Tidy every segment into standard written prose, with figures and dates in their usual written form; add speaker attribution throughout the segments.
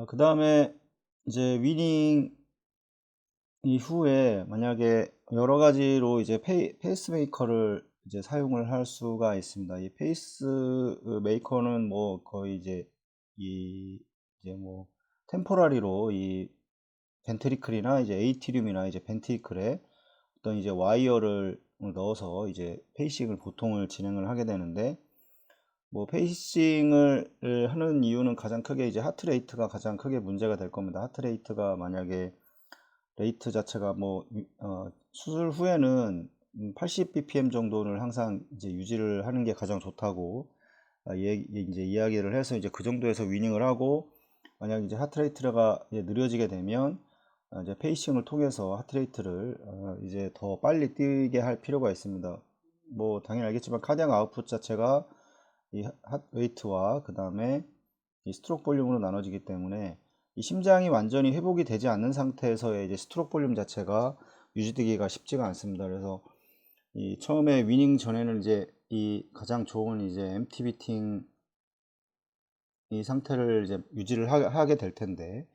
Speaker 1: 그 다음에 이제 위닝 이후에 만약에 여러 가지로 이제 페이스메이커를 이제 사용을 할 수가 있습니다. 이 페이스메이커는 뭐 거의 이제 이제 뭐 템포라리로 이 벤트리클이나 이제 에이티륨이나 이제 벤트리클에 어떤 이제 와이어를 넣어서 이제 페이싱을 보통을 진행을 하게 되는데, 뭐 페이싱을 하는 이유는 가장 크게 이제 하트레이트가 가장 크게 문제가 될 겁니다. 하트레이트가 만약에 레이트 자체가 뭐 수술 후에는 80bpm 정도를 항상 이제 유지를 하는 게 가장 좋다고 이제 이야기를 해서 이제 그 정도에서 위닝을 하고, 만약 이제 하트레이트가 느려지게 되면 이제 페이싱을 통해서 하트레이트를 이제 더 빨리 뛰게 할 필요가 있습니다. 뭐 당연히 알겠지만 카디악 아웃풋 자체가 이 핫웨이트와 그 다음에 이 스트로크 볼륨으로 나눠지기 때문에 이 심장이 완전히 회복이 되지 않는 상태에서의 이제 스트로크 볼륨 자체가 유지되기가 쉽지가 않습니다. 그래서 이 처음에 위닝 전에는 이제 이 가장 좋은 이제 MT 비팅 이 상태를 이제 유지를 하게 될 텐데,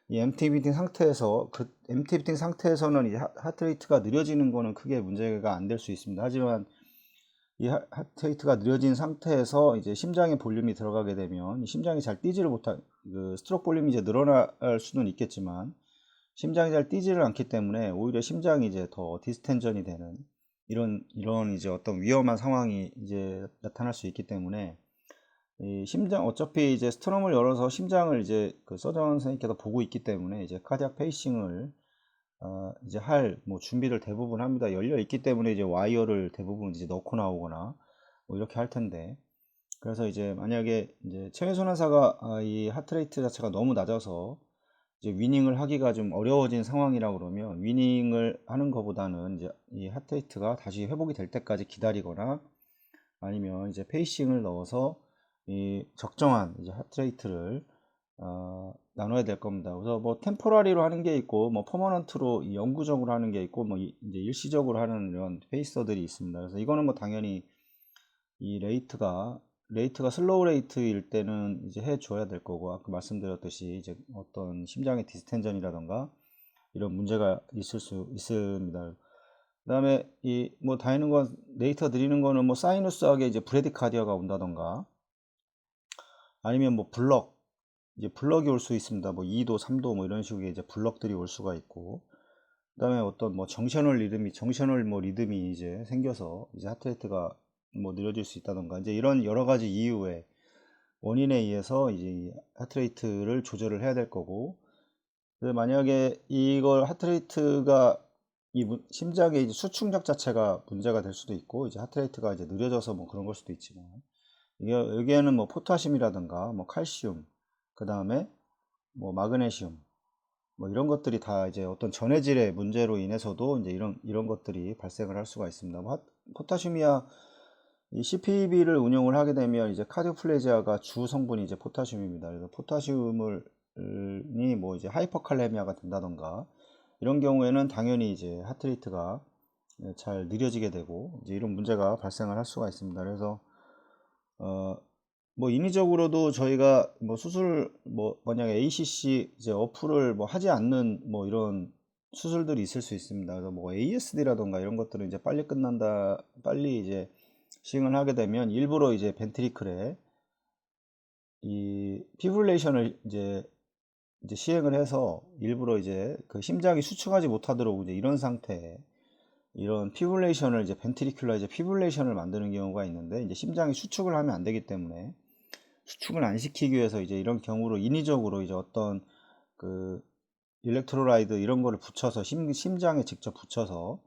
Speaker 1: 이 MT 비팅 상태에서 그 MT 비팅 상태에서는 이제 하트레이트가 느려지는 거는 크게 문제가 안 될 수 있습니다. 하지만 이 하트레이트가 느려진 상태에서 이제 심장에 볼륨이 들어가게 되면 심장이 잘 뛰지를 못한, 그 스트로크 볼륨이 이제 늘어날 수는 있겠지만 심장이 잘 뛰지를 않기 때문에 오히려 심장이 이제 더 디스텐전이 되는 이런 이제 어떤 위험한 상황이 이제 나타날 수 있기 때문에, 이 심장 어차피 이제 스트럼을 열어서 심장을 이제 그 서전 선생님께서 보고 있기 때문에 이제 카디악 페이싱을 이제 할 뭐 준비를 대부분 합니다. 열려 있기 때문에 이제 와이어를 대부분 이제 넣고 나오거나 뭐 이렇게 할 텐데, 그래서 이제 만약에 이제 체외순환사가 이 하트레이트 자체가 너무 낮아서 이제 위닝을 하기가 좀 어려워진 상황이라고 그러면, 위닝을 하는 것보다는 이제 이 하트레이트가 다시 회복이 될 때까지 기다리거나, 아니면 이제 페이싱을 넣어서 이 적정한 이제 하트레이트를 나눠야 될 겁니다. 그래서 뭐 템포라리로 하는 게 있고, 뭐 퍼머넌트로 영구적으로 하는 게 있고, 뭐 이제 일시적으로 하는 이런 페이서들이 있습니다. 그래서 이거는 뭐 당연히 이 레이트가 슬로우 레이트일 때는 이제 해 줘야 될 거고, 아까 말씀드렸듯이 이제 어떤 심장의 디스텐전이라던가 이런 문제가 있을 수 있습니다. 그다음에 이 뭐 다니는 건 레이트가 느리는 거는 뭐 사이누스하게 이제 브레디카디아가 온다던가, 아니면 뭐 이제 블럭이 올 수 있습니다. 뭐 2도, 3도 뭐 이런 식의 이제 블럭들이 올 수가 있고, 그다음에 어떤 뭐 정셔널 뭐 리듬이 이제 생겨서 이제 하트레이트가 뭐 느려질 수 있다던가, 이제 이런 여러 가지 이유의 원인에 의해서 이제 이 하트레이트를 조절을 해야 될 거고, 만약에 이걸 하트레이트가 심장의 이제 수축력 자체가 문제가 될 수도 있고, 이제 하트레이트가 이제 느려져서 뭐 그런 걸 수도 있지만, 여기에는 뭐 포타슘이라든가 뭐 칼슘, 그 다음에 뭐 마그네슘, 뭐 이런 것들이 다 이제 어떤 전해질의 문제로 인해서도 이제 이런 것들이 발생을 할 수가 있습니다. 뭐 포타슘이야, 이 CPB를 운용을 하게 되면 이제 카디오플레지아가 주 성분이 이제 포타슘입니다. 그래서 포타슘이 뭐 이제 하이퍼칼레미아가 된다던가 이런 경우에는 당연히 이제 하트레이트가 잘 느려지게 되고 이제 이런 문제가 발생을 할 수가 있습니다. 그래서 뭐 인위적으로도 저희가 뭐 수술 뭐 만약에 ACC 이제 어플을 뭐 하지 않는 뭐 이런 수술들이 있을 수 있습니다. 그래서 뭐 ASD라던가 이런 것들은 이제 빨리 이제 시행을 하게 되면 일부러 이제 벤트리클에 이 피브릴레이션을 이제 시행을 해서 일부러 이제 그 심장이 수축하지 못하도록 이제 이런 상태에 이런 피브릴레이션을 이제 벤트리큘러 이제 피브릴레이션을 만드는 경우가 있는데, 이제 심장이 수축을 하면 안 되기 때문에 수축을 안 시키기 위해서 이제 이런 경우로 인위적으로 이제 어떤 그 일렉트로라이드 이런 거를 붙여서 심장에 직접 붙여서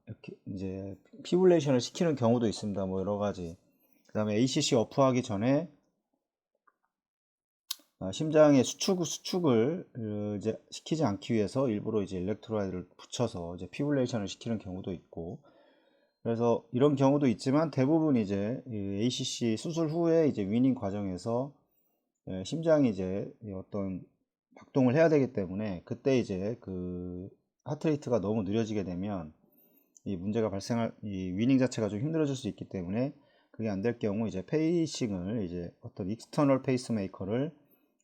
Speaker 1: 이렇게 이제 피브릴레이션을 시키는 경우도 있습니다. 뭐 여러 가지. 그 다음에 ACC 어프하기 전에 심장의 수축을 이제 시키지 않기 위해서 일부러 이제 일렉트로라이드를 붙여서 이제 피브릴레이션을 시키는 경우도 있고, 그래서 이런 경우도 있지만 대부분 이제 ACC 수술 후에 이제 위닝 과정에서 심장이 이제 어떤 박동을 해야 되기 때문에, 그때 이제 그 하트레이트가 너무 느려지게 되면 이 문제가 이 위닝 자체가 좀 힘들어질 수 있기 때문에, 그게 안 될 경우 이제 페이싱을 이제 어떤 익스터널 페이스메이커를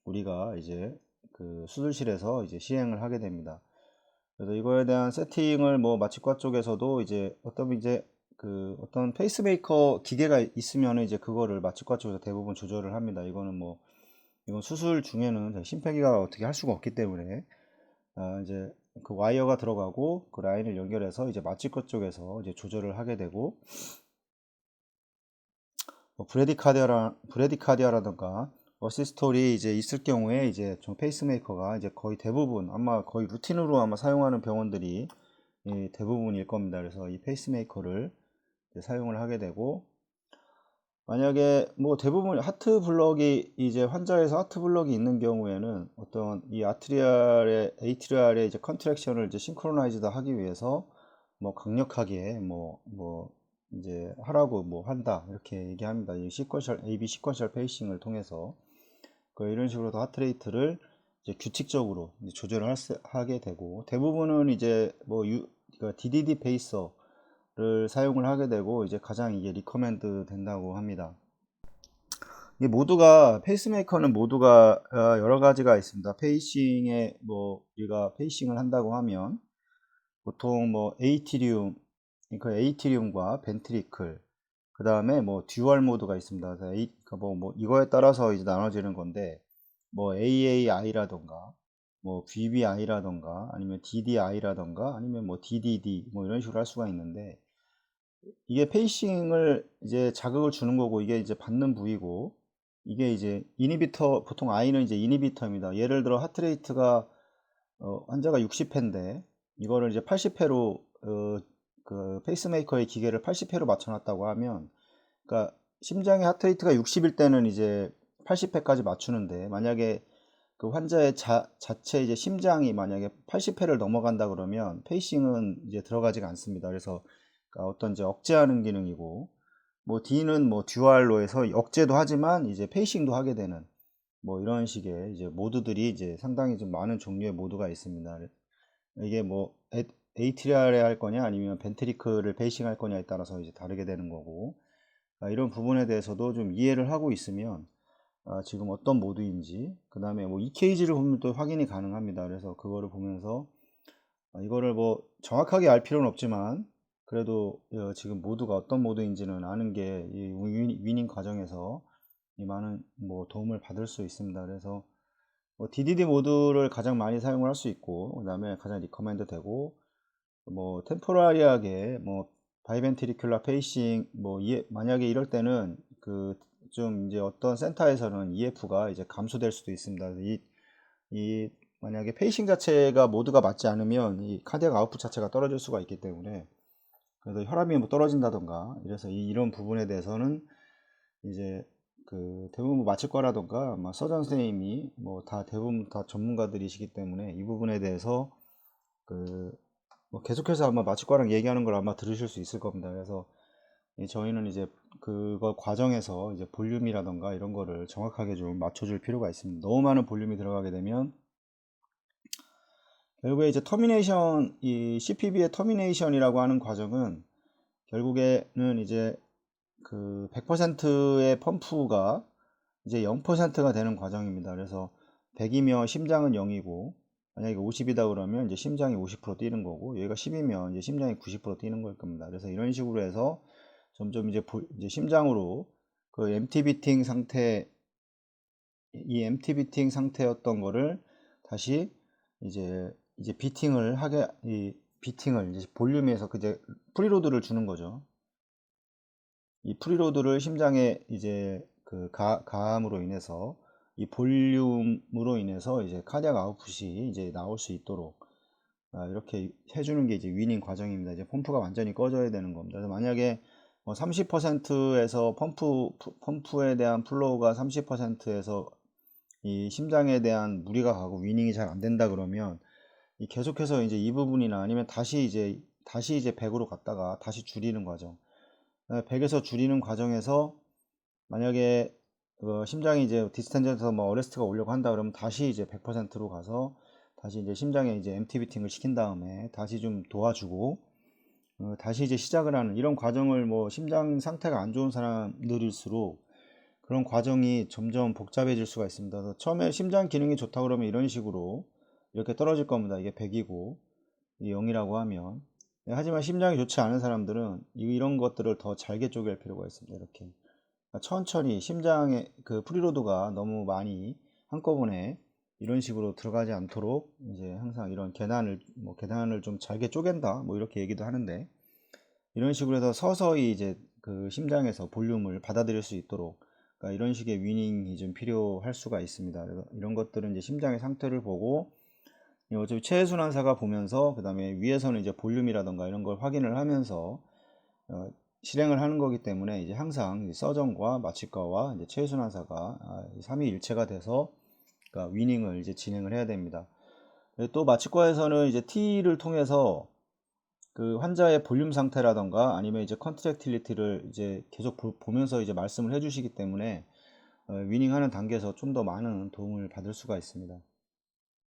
Speaker 1: 우리가 이제 그 수술실에서 이제 시행을 하게 됩니다. 그래서 이거에 대한 세팅을 뭐 마취과 쪽에서도 이제 어떤 페이스메이커 기계가 있으면은 이제 그거를 마취과 쪽에서 대부분 조절을 합니다. 이건 수술 중에는 심폐기가 어떻게 할 수가 없기 때문에 이제 그 와이어가 들어가고 그 라인을 연결해서 이제 마취과 쪽에서 이제 조절을 하게 되고, 뭐 브레디카디아라든가 어시스톨이 이제 있을 경우에 이제 좀 페이스메이커가 이제 거의 대부분 아마 거의 루틴으로 아마 사용하는 병원들이 대부분일 겁니다. 그래서 이 페이스메이커를 이제 사용을 하게 되고, 만약에 뭐 대부분 하트 블럭이 이제 환자에서 하트 블럭이 있는 경우에는 어떤 이 에이트리알의 이제 컨트랙션을 이제 싱크로나이즈드 하기 위해서 뭐 강력하게 뭐 이제 하라고 뭐 한다 이렇게 얘기합니다. 이 AB 시퀀셜 페이싱을 통해서 이런 식으로 하트레이트를 이제 규칙적으로 이제 조절을 하게 되고, 대부분은 이제 그러니까 DDD 페이서를 사용을 하게 되고 이제 가장 이게 리커멘드 된다고 합니다. 이 모두가 페이스메이커는 모두가 여러 가지가 있습니다. 페이싱에 우리가 페이싱을 한다고 하면 보통 뭐 그러니까 에이티리움과 벤트리클, 그 다음에 뭐 듀얼 모드가 있습니다. 그래서 이거에 따라서 이제 나눠지는 건데, 뭐 AAI라던가 뭐 VBI라던가 아니면 DDI라던가 아니면 뭐 DDD 뭐 이런 식으로 할 수가 있는데, 이게 페이싱을 이제 자극을 주는 거고 이게 이제 받는 부위고, 이게 이제 이니비터, 보통 I는 이제 이니비터입니다. 예를 들어 하트레이트가 환자가 60회인데 이거를 이제 80회로 그 페이스메이커의 기계를 80회로 맞춰놨다고 하면, 그러니까 심장의 하트레이트가 60일 때는 이제 80회까지 맞추는데, 만약에 그 환자의 자체 이제 심장이 만약에 80회를 넘어간다 그러면 페이싱은 이제 들어가지가 않습니다. 그래서 그러니까 어떤 이제 억제하는 기능이고, 뭐 D는 뭐 듀얼로 해서 억제도 하지만 이제 페이싱도 하게 되는 뭐 이런 식의 이제 모드들이 이제 상당히 좀 많은 종류의 모드가 있습니다. 이게 뭐 에이트리알에 할 거냐 아니면 벤트리클을 페이싱 할 거냐에 따라서 이제 다르게 되는 거고, 이런 부분에 대해서도 좀 이해를 하고 있으면 지금 어떤 모드인지, 그 다음에 뭐 EKG를 보면 또 확인이 가능합니다. 그래서 그거를 보면서 이거를 뭐 정확하게 알 필요는 없지만 그래도 지금 모드가 어떤 모드인지는 아는 게 이 위닝 과정에서 이 많은 뭐 도움을 받을 수 있습니다. 그래서 뭐 DDD 모드를 가장 많이 사용을 할 수 있고, 그 다음에 가장 리커멘드 되고, 뭐 템포라리하게 뭐 바이벤트리큘라 페이싱 만약에 이럴 때는 그 좀 이제 어떤 센터에서는 EF가 이제 감소될 수도 있습니다. 만약에 페이싱 자체가 모드가 맞지 않으면 이 카디악 아웃풋 자체가 떨어질 수가 있기 때문에, 그래서 혈압이 뭐 떨어진다던가 이래서 이런 부분에 대해서는 이제 그 대부분 마취과라던가 서전 선생님이 뭐 다 대부분 다 전문가들이시기 때문에 이 부분에 대해서 뭐 계속해서 아마 마취과랑 얘기하는 걸 아마 들으실 수 있을 겁니다. 그래서 저희는 이제 그거 과정에서 이제 볼륨이라던가 이런 거를 정확하게 좀 맞춰줄 필요가 있습니다. 너무 많은 볼륨이 들어가게 되면 결국에 이제 이 CPB의 터미네이션이라고 하는 과정은 결국에는 이제 그 100%의 펌프가 이제 0%가 되는 과정입니다. 그래서 100이면 심장은 0이고, 만약에 50이다 그러면 이제 심장이 50% 뛰는 거고, 여기가 10이면 이제 심장이 90% 뛰는 걸 겁니다. 그래서 이런 식으로 해서 점점 이제 심장으로 그 MT 비팅 상태였던 거를 다시 이제 비팅을 하게, 이 비팅을 이제 볼륨에서 이제 프리로드를 주는 거죠. 이 프리로드를 심장에 이제 그 가함으로 인해서 이 볼륨으로 인해서 이제 카디악 아웃풋이 이제 나올 수 있도록 이렇게 해주는 게 이제 위닝 과정입니다. 이제 펌프가 완전히 꺼져야 되는 겁니다. 그래서 만약에 30%에서 펌프에 대한 플로우가 30%에서 이 심장에 대한 무리가 가고 위닝이 잘 안 된다 그러면 계속해서 이제 이 부분이나 아니면 다시 이제 100으로 갔다가 다시 줄이는 과정, 100에서 줄이는 과정에서 만약에 심장이 이제 디스텐전에서 뭐 어레스트가 오려고 한다 그러면 다시 이제 100%로 가서 다시 이제 심장에 이제 MT 비팅을 시킨 다음에 다시 좀 도와주고 다시 이제 시작을 하는 이런 과정을, 뭐 심장 상태가 안 좋은 사람들일수록 그런 과정이 점점 복잡해질 수가 있습니다. 그래서 처음에 심장 기능이 좋다 그러면 이런 식으로 이렇게 떨어질 겁니다. 이게 100이고 이게 0이라고 하면. 네, 하지만 심장이 좋지 않은 사람들은 이런 것들을 더 잘게 쪼갤 필요가 있습니다. 이렇게 그러니까 천천히 심장의 그 프리로드가 너무 많이 한꺼번에 이런 식으로 들어가지 않도록 이제 항상 이런 계단을 좀 잘게 쪼갠다 뭐 이렇게 얘기도 하는데, 이런 식으로 해서 서서히 이제 그 심장에서 볼륨을 받아들일 수 있도록, 그러니까 이런 식의 위닝이 좀 필요할 수가 있습니다. 그래서 이런 것들은 이제 심장의 상태를 보고 어차피 체해순환사가 보면서, 그 다음에 위에서는 이제 볼륨이라던가 이런 걸 확인을 하면서 실행을 하는 거기 때문에, 이제 항상 서전과 마취과와 이제 체해순환사가 삼위일체가 돼서 그러니까 위닝을 이제 진행을 해야 됩니다. 또 마취과에서는 이제 T를 통해서 그 환자의 볼륨 상태라던가 아니면 이제 컨트랙틸리티를 이제 계속 보면서 이제 말씀을 해주시기 때문에 위닝하는 단계에서 좀 더 많은 도움을 받을 수가 있습니다.